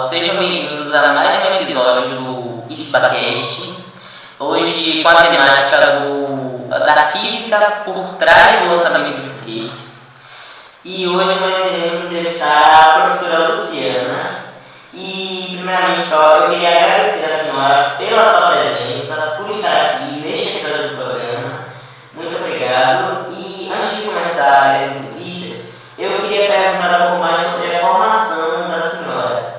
Sejam bem-vindos a mais um episódio do IFBAcast. Hoje com a temática da física por trás do lançamento de foguetes. E hoje nós iremos entrevistar a professora Luciana. E primeiramente eu queria agradecer a senhora pela sua presença, por estar aqui neste episódio do programa. Muito obrigado. E antes de começar as entrevistas, eu queria perguntar um pouco mais sobre a formação da senhora.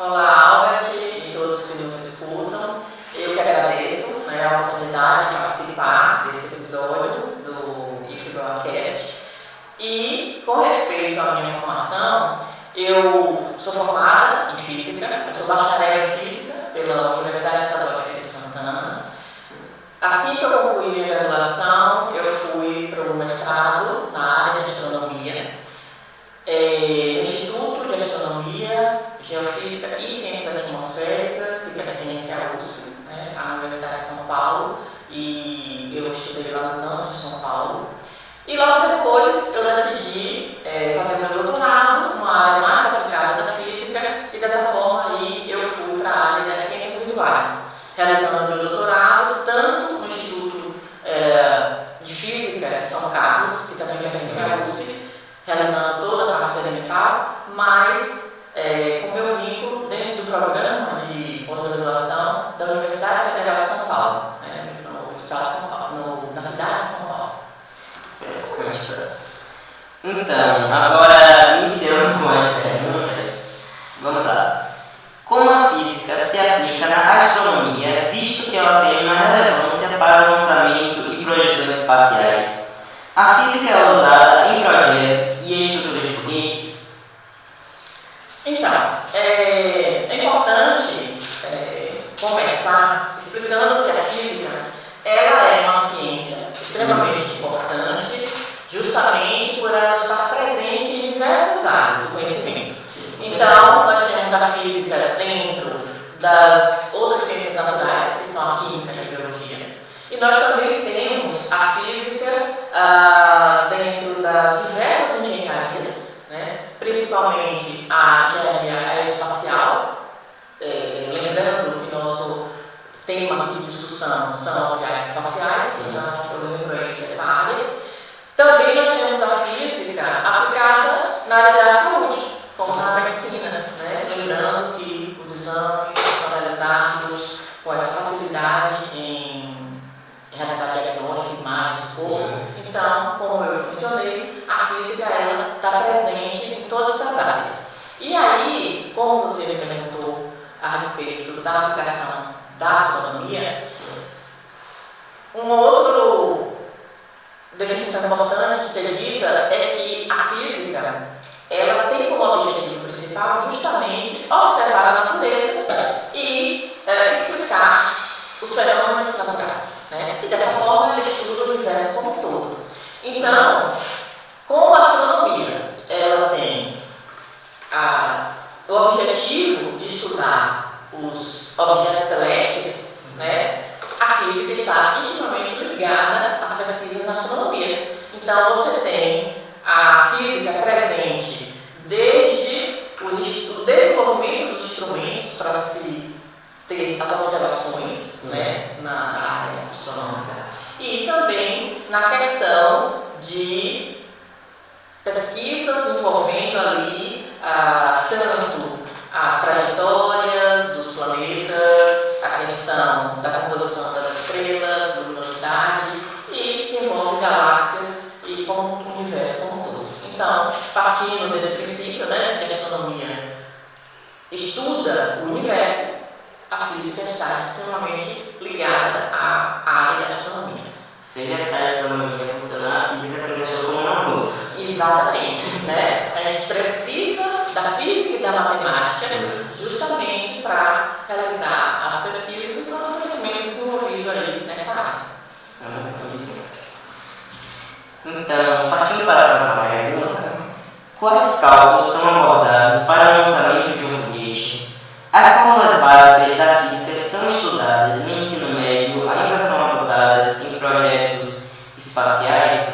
Olá, Albert e todos que nos escutam. Eu que agradeço a oportunidade de participar desse episódio do IFBAcast. E com respeito à minha formação, eu sou formada em Física, eu sou bacharel em Física pela Universidade Estadual de Feira de Santana. Assim que eu concluí minha graduação, eu fui para o mestrado na área de Astronomia, Instituto de Astronomia, Geofísica e Ciências Atmosféricas, que pertence à USP, à Universidade de São Paulo, e eu estudei lá no campus de São Paulo. E logo depois eu decidi fazer meu doutorado numa área mais aplicada da física, e dessa forma aí eu fui para a área das ciências visuais, realizando meu doutorado tanto no Instituto de Física de São Carlos, que também pertence à USP, realizando toda a parte experimental, mas com meu vínculo dentro do programa de pós-graduação da Universidade Federal de São Paulo, no estado de São Paulo, na cidade de São Paulo. Então, agora iniciando com as perguntas, vamos lá. Como a física se aplica na astronomia, visto que ela tem uma relevância para o lançamento e projeções espaciais? A física é usada em projetos e estruturas de foguetes? Então, é importante começar explicando que a física ela é uma ciência extremamente importante, justamente por ela estar presente em diversas áreas do conhecimento. Então, nós temos a física dentro das outras ciências naturais, que são a química e a biologia, e nós também temos a física dentro das diversas engenharias, principalmente a engenharia aeroespacial, lembrando que nosso tema aqui de discussão são as viagens espaciais, então eu lembro aí dessa área. Também nós temos a física aplicada na área da saúde, como na medicina, lembrando que os exames são realizados com essa facilidade em realizar diagnóstico, imagens do corpo. Então, como eu mencionei, a física ela está presente em todas essas áreas. E aí, como você me perguntou a respeito da aplicação da astronomia, um outro definição importante de ser dita é que a física ela tem como objetivo principal justamente observar a natureza e explicar os fenômenos naturais. E dessa forma ela estuda o universo como um todo. Então, como a astronomia ela tem o objetivo de estudar os objetos celestes, a física está intimamente ligada às pesquisas na astronomia. Então, você tem a física presente desde o desenvolvimento dos instrumentos para se ter as observações na área astronômica, e também na questão de pesquisas envolvendo ali tanto as trajetórias dos planetas, a questão da composição das estrelas, da luminosidade, e que envolve galáxias e como o universo como um todo. Então, partindo desse princípio, que a astronomia estuda o universo, a física está extremamente ligada à área da astronomia. Seja a astronomia funcionar, a física se deixou como uma luz. Exatamente. A gente precisa da física e da matemática justamente para realizar as pesquisas e o conhecimento desenvolvido aí nesta área. Então, partindo para a próxima pergunta, quais cálculos são abordados para o lançamento de um foguete? As fórmulas básicas da física são estudadas no ensino médio, ainda são abordadas em projetos espaciais,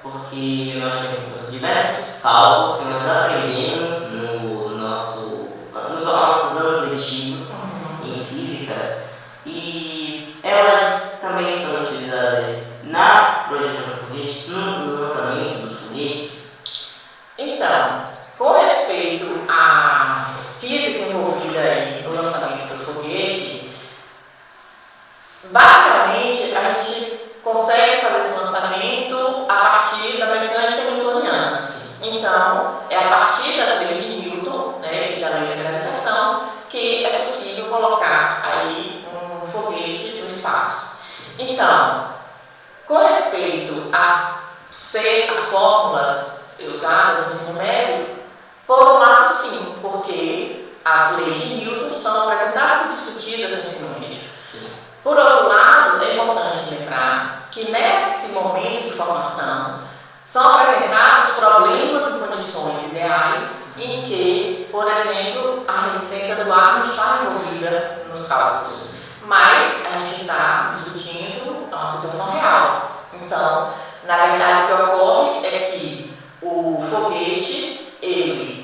porque nós temos diversos cálculos que nós aprendemos no nosso Então, com respeito a ser as fórmulas usadas no ensino médio, por um lado sim, porque as leis de Newton são apresentadas e discutidas no ensino médio. Por outro lado, é importante lembrar que nesse momento de formação são apresentados problemas e condições ideais em que, por exemplo, a resistência do ar não está envolvida nos cálculos, mas a gente está discutindo uma situação real. Então, na verdade, o que ocorre é que o foguete, ele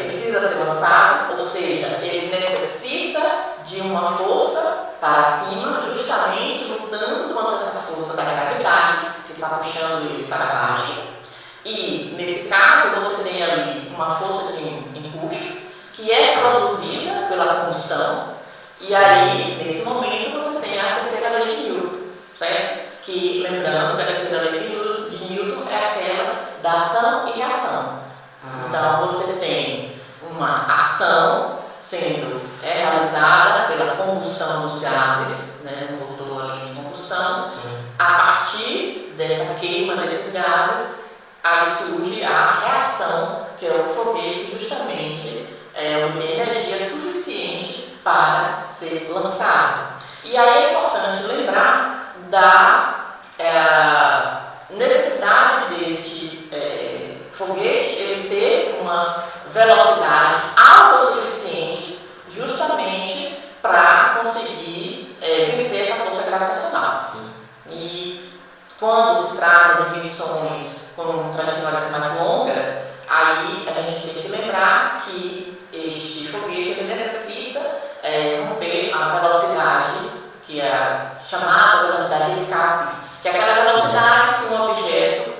precisa ser lançado, ou seja, ele necessita de uma força para cima, justamente lutando contra essa força da gravidade, que está puxando ele para baixo. E, nesse caso, você tem ali uma força de empuxo, que é produzida pela combustão, e aí, nesse momento, você tem a terceira lei de Newton, certo? Que, lembrando que a terceira lei de Newton é aquela da ação e reação. Então, você tem uma ação sendo realizada pela combustão dos gases, né, no motor ali de combustão. A partir dessa queima desses gases, aí surge a reação, que é o foguete justamente obter energia suficiente para ser lançado. E aí é importante lembrar da necessidade deste foguete ele ter uma velocidade autossuficiente justamente para conseguir vencer essa força gravitacional. E quando se trata de missões com trajetórias mais longas, aí a gente tem que lembrar que este foguete ele necessita romper a velocidade, que é a chamada velocidade de escape, que é aquela velocidade que um objeto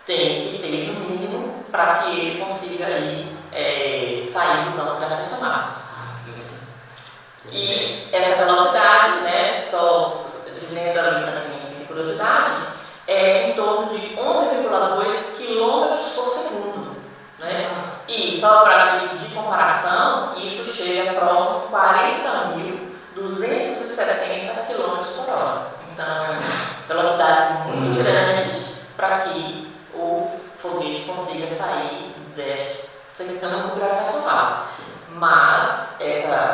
tem que ter no mínimo para que ele consiga aí, sair do campo gravitacional. E essa velocidade, né, só dizendo ali para quem tem curiosidade, é em torno de 11,2 km por segundo. Né? E só para título de comparação, isso chega próximo a 40.270 km por hora. Então, velocidade muito grande para que o foguete consiga sair desse campo gravitacional. Mas essa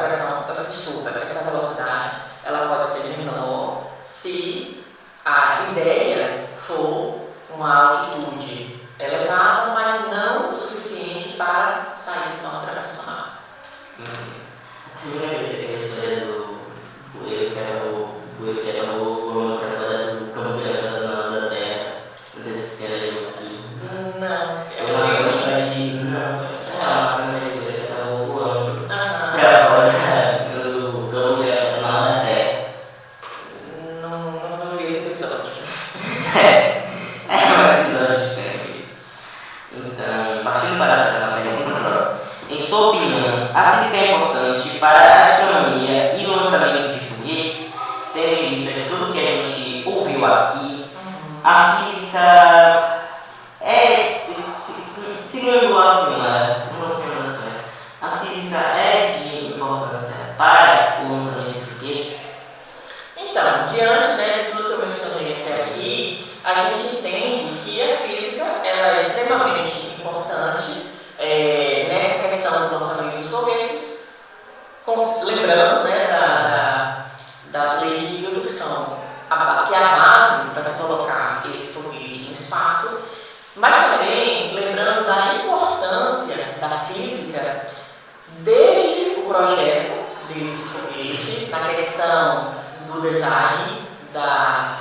velocidade ela pode ser menor se a ideia for uma altitude elevada, mas não o suficiente para sair do campo gravitacional. A história do bueiro que era voando para fora do campo gravitacional da Terra. Não sei se vocês querem ver aqui. Não, É uma imagem. Não, ele estava voando para fora do campo gravitacional da Terra. Não vi esse episódio. É um episódio estranho isso. Então, partindo para a próxima pergunta, em sua opinião, a física é importante para a astronomia e o lançamento de foguetes? Tendo em vista de tudo que a gente ouviu aqui, a física segundo a senhora, a física é de importância para o lançamento de foguetes? Então, diante, né, de tudo que eu mencionei até aqui, a gente entende que a física ela é extremamente importante nessa questão do lançamento dos foguetes, lembrando, né, das leis de Newton, que é a base para se colocar esse foguete no espaço, mas também lembrando da importância da física desde o projeto desse foguete, na questão do design, da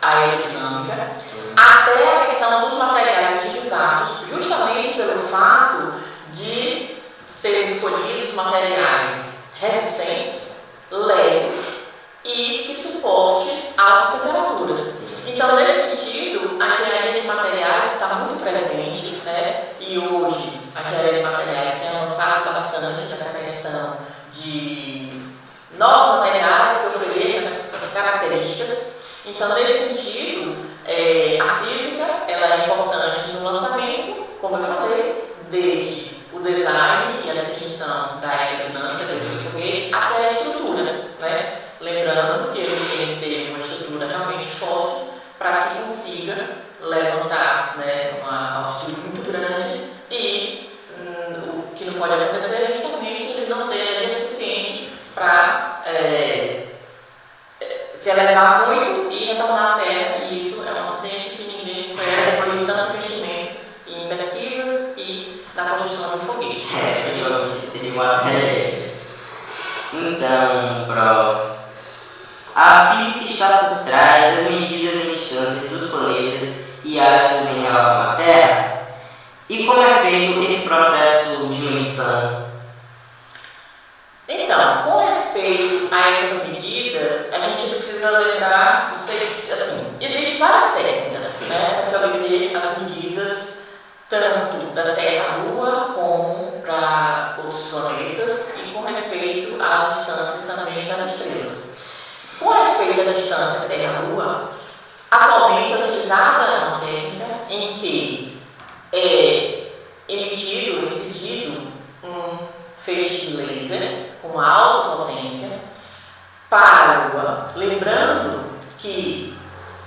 aerodinâmica, até a questão dos materiais utilizados, justamente pelo fato de serem escolhidos materiais resistentes, leves e que suporte altas temperaturas. Então, nesse sentido, a engenharia de materiais está muito presente, né? E hoje a engenharia de materiais tem avançado bastante nessa questão de novos materiais que ofereçam essas características. Então, nesse sentido, a física ela é importante no lançamento, como eu falei, desde o design e a definição da aerodinâmica desse foguete até a estrutura, né? Lembrando que ele tem que ter uma acontecer justamente ele não ter energia suficiente para se elevar muito e retornar à Terra, e isso é um acidente que ninguém espera depois de tanto investimento em pesquisas e na construção de foguete. Seria uma tragédia. Então, a física está por trás das medidas em distâncias dos planetas e astros em relação à Terra? E como é feito esse processo de medição? Então, com respeito a essas medidas, a gente precisa lembrar, assim, existem várias técnicas, né, para se obter as medidas tanto da Terra à Lua como para outros planetas e com respeito às distâncias também das estrelas. Com respeito à distância Terra-Lua, atualmente é utilizada uma técnica em que é incidido um feixe de laser com alta potência para a Lua, lembrando que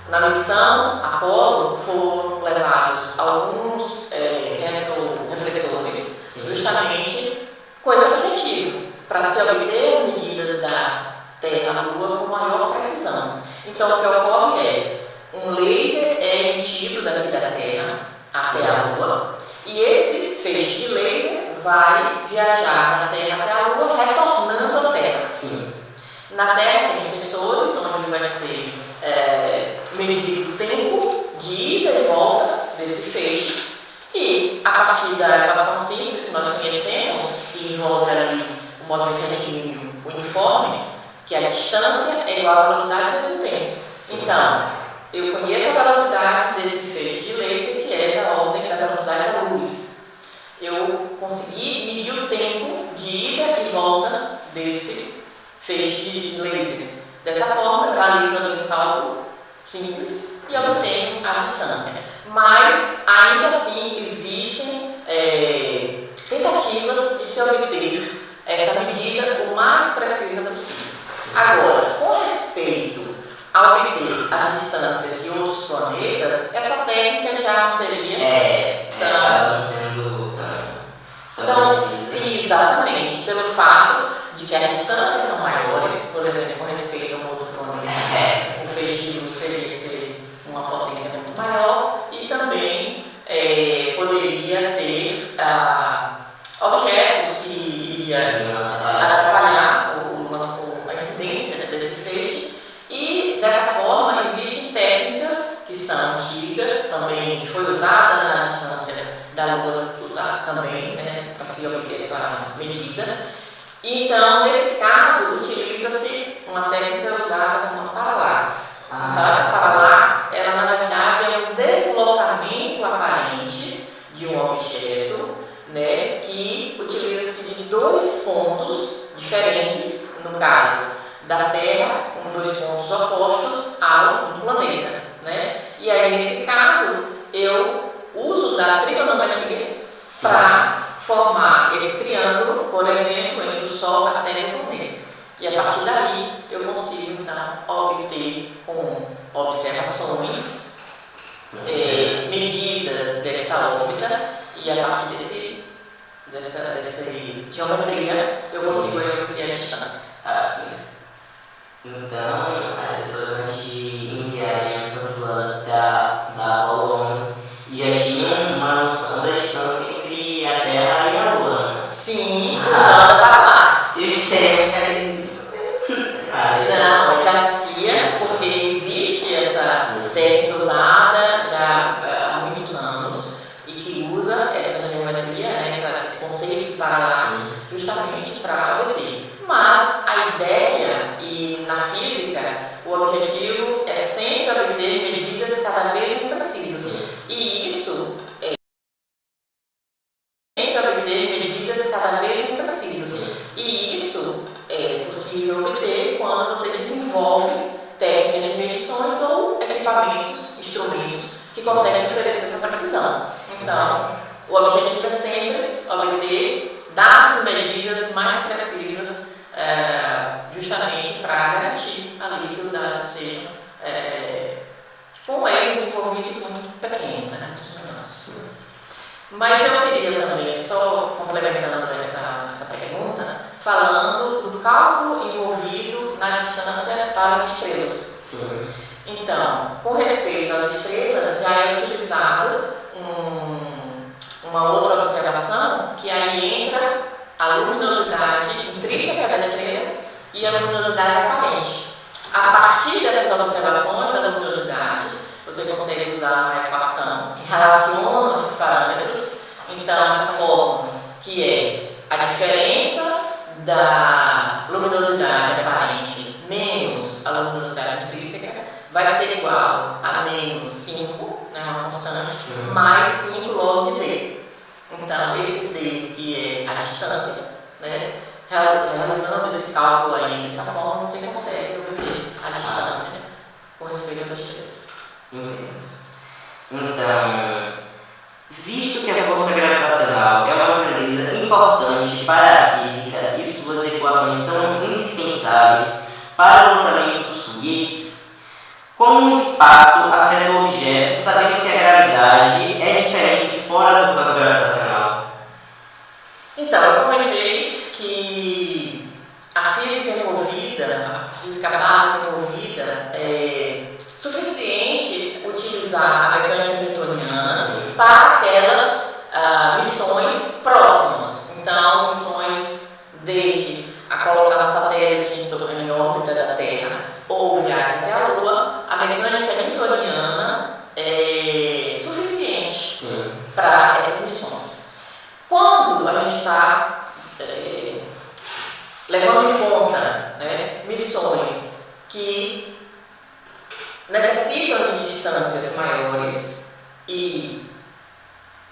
na missão Apollo foram levados alguns refletores justamente com esse objetivo, para se obter medidas da Terra à Lua com maior precisão. Então, o que ocorre é um laser é emitido daqui da Terra até a Lua e esse feixe de laser vai viajar da Terra até a Lua, retornando à Terra. Sim. Na Terra tem sensores onde vai ser medido o tempo de ida e volta desse feixe e a partir da equação simples que nós conhecemos, que envolve ali o movimento retilíneo uniforme, que a distância é igual à velocidade vezes o tempo. Então, eu conheço a velocidade desse feixe de laser, que é da ordem da velocidade da luz. Eu consegui medir o tempo de ida e volta desse feixe de laser. Dessa forma, eu realizo um cálculo simples e obtenho a distância. Mas, ainda assim, existem tentativas de se obter essa medida o mais precisa possível. Agora, com respeito a obter as distâncias de outros planetas, essa técnica já não seria tão exatamente, pelo fato de que as distâncias são maiores, por exemplo, com respeito a um outro planeta, o feixe de luz teria que ser uma potência muito maior e também poderia ter objetos que iriam atrapalhar a incidência desse feixe e dessa forma existem técnicas que são antigas também, que foi usada na distância da Lua, usada também, né, para se obter essa medida. Então, nesse caso, utiliza-se uma técnica usada como paralaxe. Então, essa paralaxe, ela na verdade é um deslocamento aparente de um objeto, né, que utiliza-se de dois pontos diferentes, no caso da Terra, com dois pontos opostos ao planeta, né? E aí, nesse caso, eu uso da trigonometria para formar esse triângulo, por exemplo, entre o Sol, a Terra e o planeta. E a partir daí, eu consigo, então, obter com observações, medidas desta órbita, e a partir dessa geometria, eu consigo obter a distância. Então, as pessoas antes de enviarem essa plano da Apollo 11 já tinham uma noção da distância entre a Terra e a Lua. Sim, usando a paralaxe. Não, já existia, porque existe essa técnica usada já há muitos anos e que usa essa geometria, né, esse conceito de paralaxe, justamente para obter. Mas a ideia, e na física, o objetivo é sempre obter medidas cada vez mais precisas. E isso é sempre obter medidas cada vez mais precisas. E isso é possível obter quando você desenvolve técnicas de medições ou equipamentos, instrumentos que conseguem oferecer essa precisão. Então, o objetivo é sempre obter dados e medidas mais precisas, justamente para garantir ali que os dados sejam com erros envolvidos muito pequenos, né, muito menores. Mas eu queria também, só complementando essa falando do cálculo envolvido na distância para as estrelas. Sim. Então, com respeito às estrelas, já é utilizado uma outra observação, que aí entra a luminosidade intrínseca da estrela e a luminosidade aparente. A partir dessas observações da luminosidade, você consegue usar uma equação que relaciona esses parâmetros. Então, essa fórmula, que é a diferença da luminosidade aparente menos a luminosidade intrínseca, vai ser igual a menos 5, né, uma constante, mais 5 log de D. Então, esse D, que é a distância, né, realizando esse cálculo aí dessa forma, você consegue obter a distância com respeito às estrelas. Então, visto que a força gravitacional é uma grandeza importante para a física e suas equações são indispensáveis para o lançamento dos foguetes, como o espaço afeta o objeto, sabendo que a gravidade é diferente de fora do campo gravitacional? Então, eu comentei que a física envolvida, a física básica envolvida, é suficiente utilizar a mecânica newtoniana para aquelas missões próximas. Então, missões desde a colocar um satélite em órbita da Terra ou viagem até a Lua, a mecânica newtoniana é suficiente para essas missões. Quando a gente está levando em conta, né, missões que necessitam de distâncias maiores e,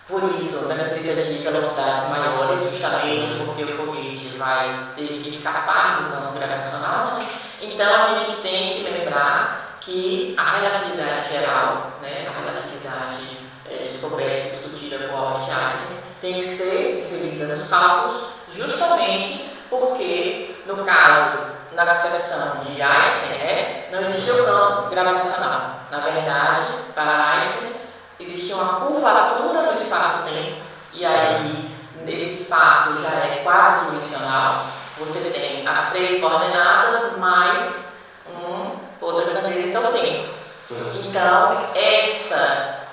por isso, necessita de velocidades maiores, justamente porque o foguete vai ter que escapar do campo gravitacional, né? Então, a gente tem que lembrar que a relatividade geral, né, a relatividade descoberta e discutida por Albert Einstein, tem que ser inserida nos cálculos, justamente porque, no caso, na concepção de Einstein, né, não existia o campo gravitacional. Na verdade, para Einstein, existia uma curvatura no espaço-tempo, e aí, nesse espaço já é quadridimensional, você tem as 3 coordenadas mais outra grandeza, que é o tempo. Então, essa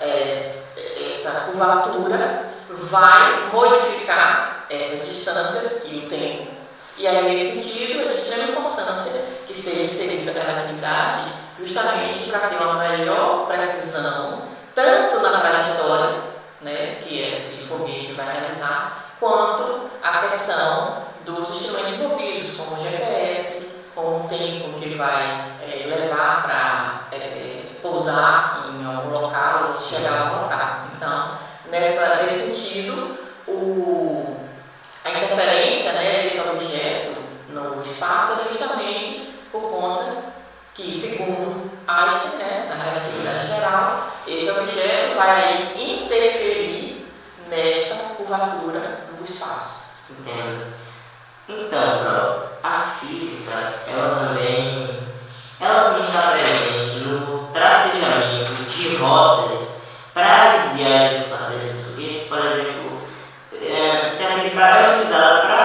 curvatura vai modificar essas distâncias e o tempo. E aí, nesse sentido, é de extrema importância que seja inserida a relatividade, justamente para ter uma melhor precisão, tanto na trajetória, né, que esse foguete vai realizar, quanto a questão dos instrumentos envolvidos, como o GPS, com o tempo que vai levar para pousar em algum local ou chegar a algum local. Então, nesse sentido, a interferência, né, desse objeto no espaço é justamente por conta que, segundo Einstein, né, na relatividade geral, esse objeto vai interferir nesta curvatura do espaço. Entendo. Então, a física, ela também está presente no tracejamento de rotas para desviar dos passageiros dos foguetes. Por exemplo, se a física é utilizada para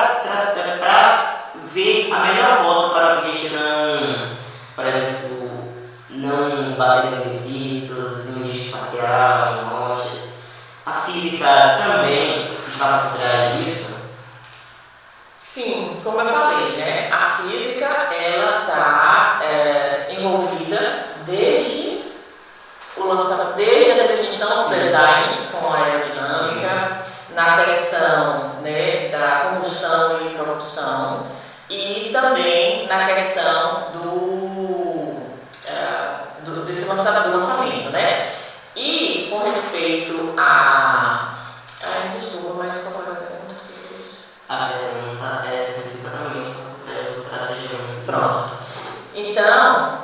ver a melhor rota para o foguete não, por exemplo, não bater em detritos, em lixo espacial, em rochas. A física também está por trás disso? Sim, como eu falei, né, a física ela está envolvida desde a definição do design com a aerodinâmica, na questão, né, da combustão e propulsão, e também na questão desse lançamento, né? E com respeito a... desculpa, mas qual foi a pergunta? A pergunta é exatamente o tracejamento. Pronto. Então,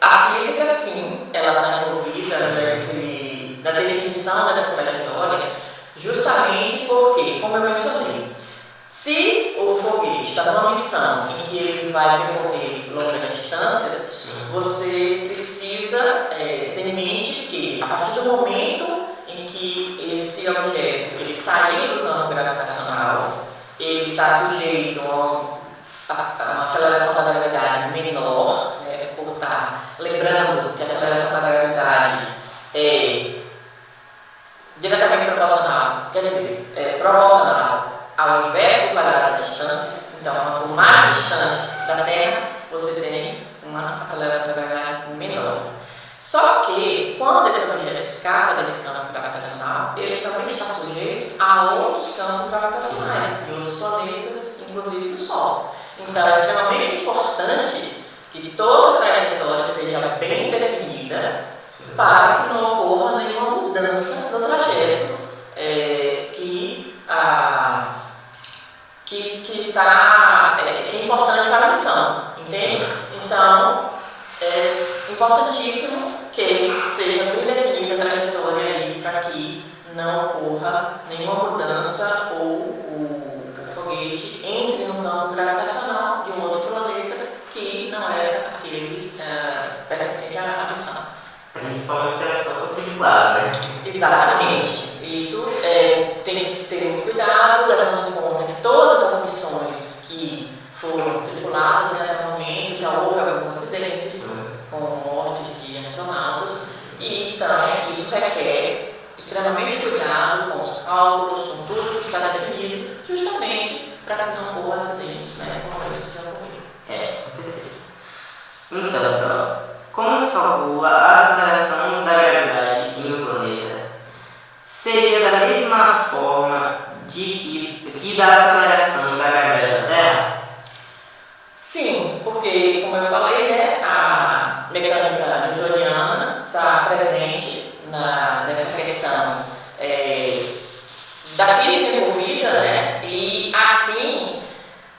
a física, sim, ela está envolvida na definição dessa trajetória, justamente porque, como eu mencionei, se o foguete está numa missão em que ele vai percorrer longas distâncias, você precisa ter em mente que, a partir do momento em que esse objeto ele sair do campo gravitacional, ele está sujeito a uma aceleração da gravidade menor, né, por estar lembrando que a aceleração da gravidade é diretamente proporcional, quer dizer, é proporcional ao inverso do quadrado da distância. Então, quanto mais distante da Terra, você tem uma aceleração da gravidade menor. Só que, quando esse objeto escapa desse campo gravitacional, ele também está sujeito a outros campos gravitacionais, de outros planetas, inclusive do Sol. Então, é extremamente importante que toda a trajetória seja bem definida para que não ocorra nenhuma mudança no trajeto que é importante para a missão, entende? Então, é importantíssimo que seja bem definida a trajetória aí para que não ocorra nenhuma mudança ou o foguete entre no campo gravitacional de um outro planeta que não era aquele pertencente à missão. Principalmente se ela for tripulada, né? Exatamente. Isso tem que se ter muito cuidado, levando em conta que todas as missões que foram tripuladas, até o momento já houve alguns acidentes com mortes de astronautas, e então isso requer extremamente cuidado com os cálculos, com tudo que está definido, justamente para que não ocorra acidentes, né, como esse já ocorreu. Com certeza. Então, como se calcula a aceleração da gravidade em um planeta? Seria da mesma forma que da aceleração da gravidade da Terra? Sim, porque, como eu falei, né, a mecânica newtoniana está presente nessa questão da física envolvida, né, e assim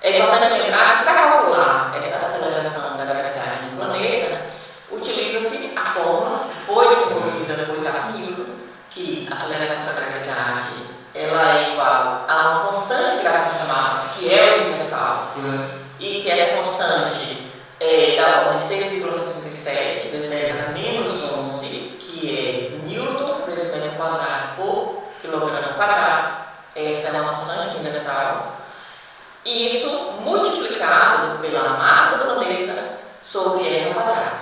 é importante lembrar que para calcular essa aceleração da gravidade do planeta, utiliza-se a fórmula que foi desenvolvida depois da Newton, que a aceleração da gravidade ela é igual a uma constante gravitacional, que é universal. Sim. E que essa constante é da ordem 6,67 vezes 10 a menos 11, que é Newton vezes metro quadrado por quilograma quadrado. Essa é uma constante universal. E isso multiplicado pela massa do planeta sobre R ao quadrado.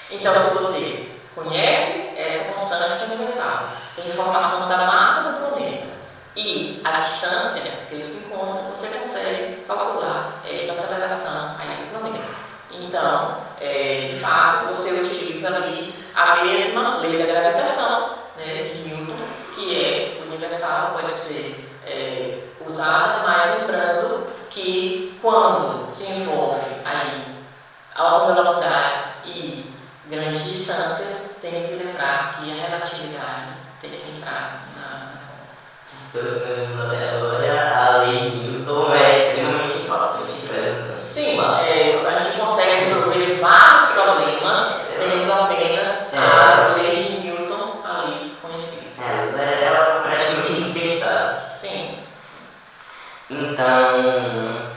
Então, se você conhece essa constante universal, tem informação da massa do planeta e a distância que ele se encontra, você consegue calcular esta aceleração aí do planeta. Então, de fato, você utiliza ali a mesma lei da gravitação, né, de Newton, que é universal, pode ser usada, mas lembrando que quando se envolve aí altas velocidades e grandes distâncias, tem que lembrar que a relatividade tem que entrar na Pelo menos até agora, a lei de Newton é extremamente importante para essa. Sim, a gente consegue resolver vários problemas tendo apenas as leis de Newton ali conhecidas. Elas são praticamente indispensáveis. Sim. Então,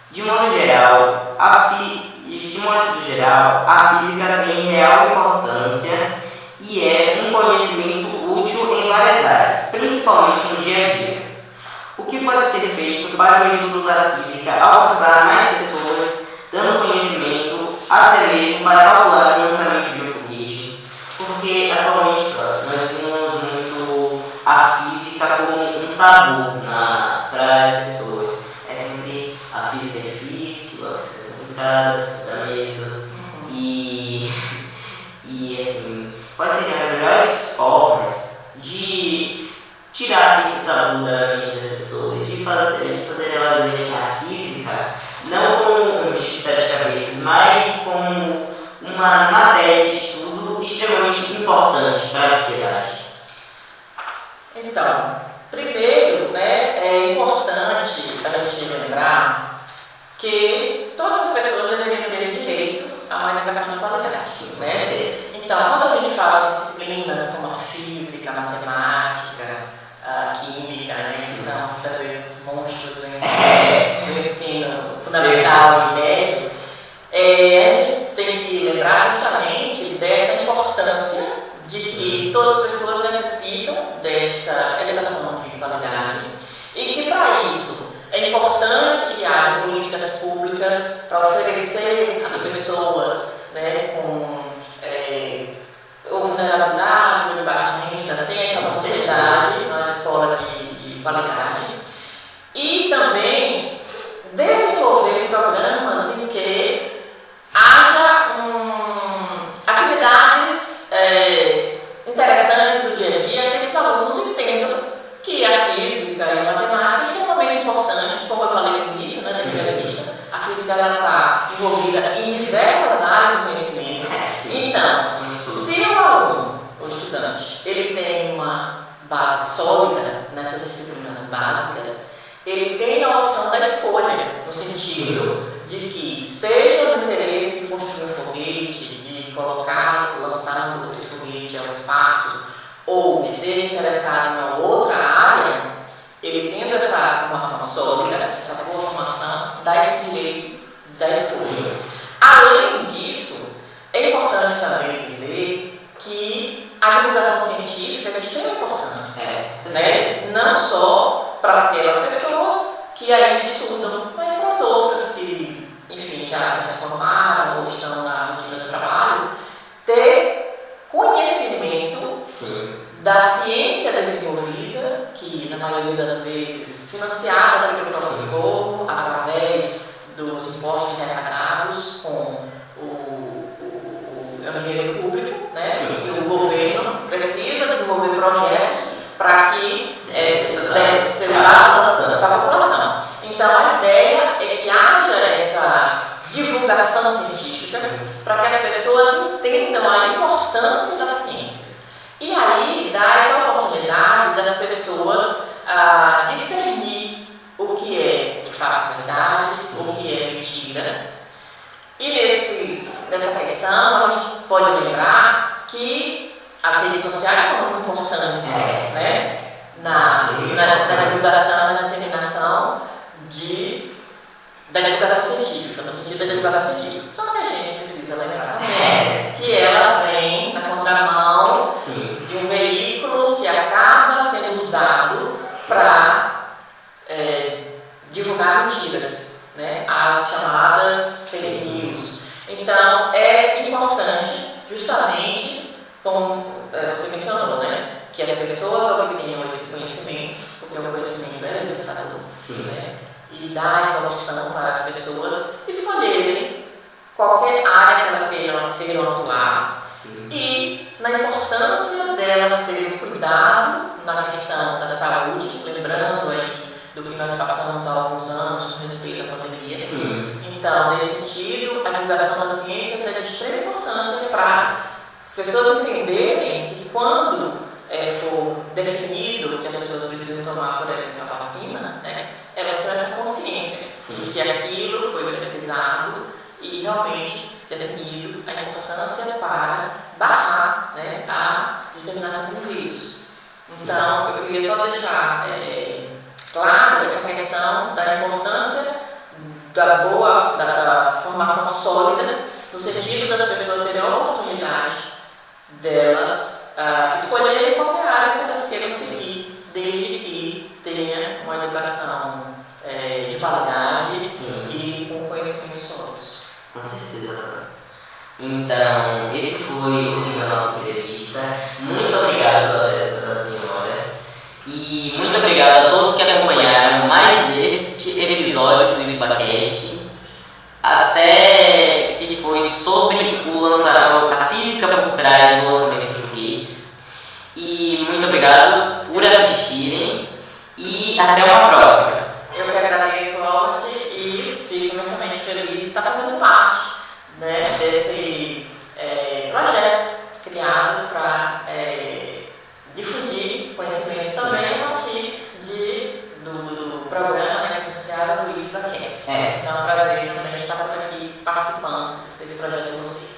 de modo geral, a física tem real importância e é um conhecimento útil em várias áreas, principalmente no dia a dia. O que pode ser feito para o estudo da física alcançar mais pessoas, dando conhecimento até mesmo para calcular o lançamento de um foguete? Porque atualmente nós vemos muito a física como um tabu para as pessoas. É sempre a física é difícil, a física é complicada, da mesa. E assim, quais seriam as melhores formas de tirar esse tabu da mente das pessoas, de fazer elas verem a física não como um bicho de sete cabeças, mas como uma matéria de estudo extremamente importante para a sociedade? Então, primeiro, né, é importante a gente lembrar que todas as pessoas deveriam ter direito a uma educação políticas públicas para oferecer às pessoas, né, com vulnerabilidade, de baixa renda, tem essa facilidade na escola de qualidade. E também desenvolver programas em que haja atividades interessantes do dia a dia, que esses alunos entendam que a física e a matemática é extremamente importante, como eu falei no início, né, da entrevista. A física está envolvida em diversas áreas do conhecimento. Então, se o aluno, o estudante, ele tem uma base sólida nessas disciplinas básicas, ele tem a opção da escolha, no sentido de que, seja do interesse de construir um foguete, de colocar, lançando esse foguete ao espaço, ou esteja interessado em uma outra área, ele tendo essa formação sólida, essa boa formação, dá esse direito da escolha. Além disso, é importante também dizer que a divulgação científica é de extrema importância, né? Não só para aquelas pessoas que ainda estudam, mas para as outras que, enfim, já se formaram ou estão na rotina do trabalho, ter conhecimento da ciência desenvolvida, que na maioria das vezes financiada pelo próprio povo, através dos impostos arrecadados com o dinheiro público, né? O governo precisa desenvolver projetos para que seja levado para a população. Então a ideia é que haja essa divulgação científica para que as pessoas entendam a importância da ciência. E aí dá essa oportunidade das pessoas discernir o que é de fato verdade, o que é mentira. E nessa questão a gente pode lembrar que as redes sociais são muito importantes, né? Na divulgação, na disseminação da divulgação científica, no sentido da divulgação científica. Só que a gente precisa lembrar também que ela vem na contramão de um veículo que acaba sendo usado para divulgar mentiras, né? As chamadas fake news. Então, é importante, justamente, como você mencionou, né? Que as pessoas obtenham esse conhecimento, porque o conhecimento é libertador, né? E dá essa opção para as pessoas escolherem qualquer área que elas queiram atuar. E na importância delas terem cuidado na questão da saúde, lembrando aí do que nós passamos há alguns anos com respeito à pandemia. Então, nesse sentido, a divulgação da ciência é de extrema importância para as pessoas entenderem que quando for definido que as pessoas precisam tomar, por exemplo, a vacina, né, elas têm essa consciência de que aquilo foi pesquisado e realmente definido a importância para barrar, né, a disseminação do vírus. Então, eu queria só deixar claro essa questão da importância da formação sólida, no sentido das pessoas terem a oportunidade delas escolherem qualquer área que elas queiram seguir, desde que tenha uma educação de qualidade e com conhecimentos sólidos. Com certeza. Então, esse foi o fim da nossa entrevista. Muito obrigado, Alessa, senhora. E muito obrigado a todos que acompanharam mais este episódio do IFBAcast. Até que foi sobre a física por trás do lançamento de foguetes. E muito obrigado por assistirem e até uma próxima. Eu que agradeço, Albert, e fico imensamente feliz de estar fazendo parte, né, desse projeto criado para difundir conhecimento também a partir do programa, né, que foi criado do IFBAcast. Então é um prazer também estar por aqui participando desse projeto de vocês.